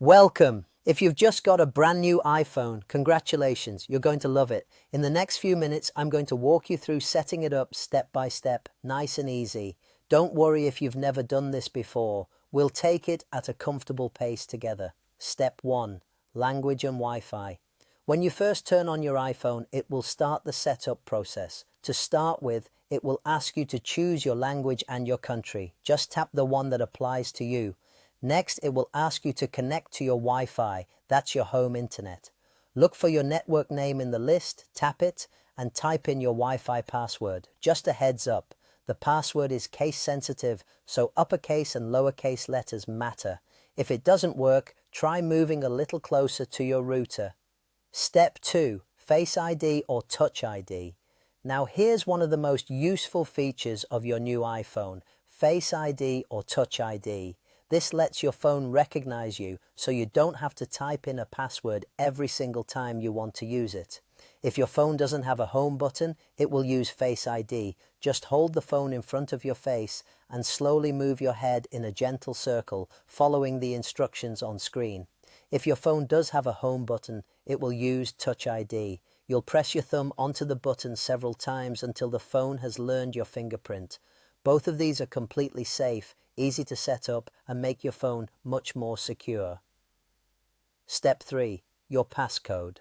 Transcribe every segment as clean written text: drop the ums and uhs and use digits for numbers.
Welcome! If you've just got a brand new iPhone, congratulations, you're going to love it. In the next few minutes, I'm going to walk you through setting it up step by step, nice and easy. Don't worry if you've never done this before. We'll take it at a comfortable pace together. Step 1. Language and Wi-Fi. When you first turn on your iPhone, it will start the setup process. To start with, it will ask you to choose your language and your country. Just tap the one that applies to you. Next, it will ask you to connect to your Wi-Fi, that's your home internet. Look for your network name in the list, tap it, and type in your Wi-Fi password. Just a heads up, the password is case sensitive, so uppercase and lowercase letters matter. If it doesn't work, try moving a little closer to your router. Step 2. Face ID or Touch ID. Now here's one of the most useful features of your new iPhone, Face ID or Touch ID. This lets your phone recognize you, so you don't have to type in a password every single time you want to use it. If your phone doesn't have a home button, it will use Face ID. Just hold the phone in front of your face and slowly move your head in a gentle circle, following the instructions on screen. If your phone does have a home button, it will use Touch ID. You'll press your thumb onto the button several times until the phone has learned your fingerprint. Both of these are completely safe, easy to set up, and make your phone much more secure. Step 3. Your passcode.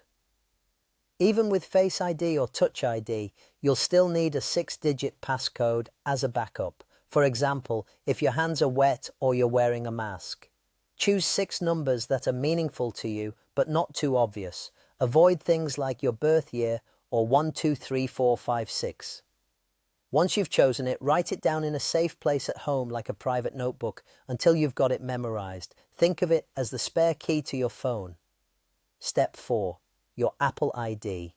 Even with Face ID or Touch ID, you'll still need a 6-digit passcode as a backup. For example, if your hands are wet or you're wearing a mask. Choose 6 numbers that are meaningful to you, but not too obvious. Avoid things like your birth year or 1, 2, 3, 4, 5, 6. Once you've chosen it, write it down in a safe place at home like a private notebook until you've got it memorized. Think of it as the spare key to your phone. Step 4. Your Apple ID.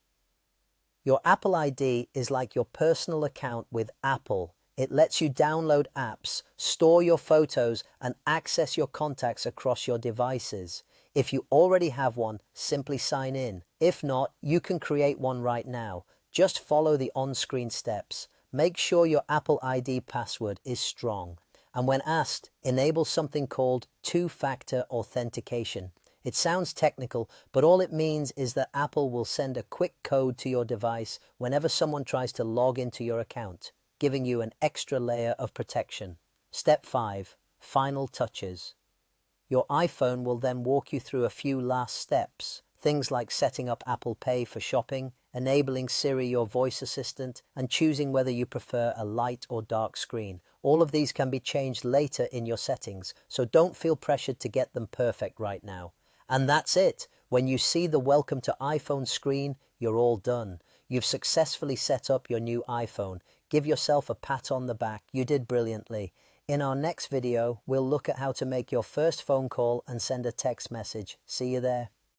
Your Apple ID is like your personal account with Apple. It lets you download apps, store your photos, and access your contacts across your devices. If you already have one, simply sign in. If not, you can create one right now. Just follow the on-screen steps. Make sure your Apple ID password is strong. And when asked, enable something called two-factor authentication. It sounds technical, but all it means is that Apple will send a quick code to your device whenever someone tries to log into your account, giving you an extra layer of protection. Step 5. Final touches. Your iPhone will then walk you through a few last steps. Things like setting up Apple Pay for shopping, enabling Siri, your voice assistant, and choosing whether you prefer a light or dark screen. All of these can be changed later in your settings, so don't feel pressured to get them perfect right now. And that's it. When you see the Welcome to iPhone screen, you're all done. You've successfully set up your new iPhone. Give yourself a pat on the back. You did brilliantly. In our next video, we'll look at how to make your first phone call and send a text message. See you there.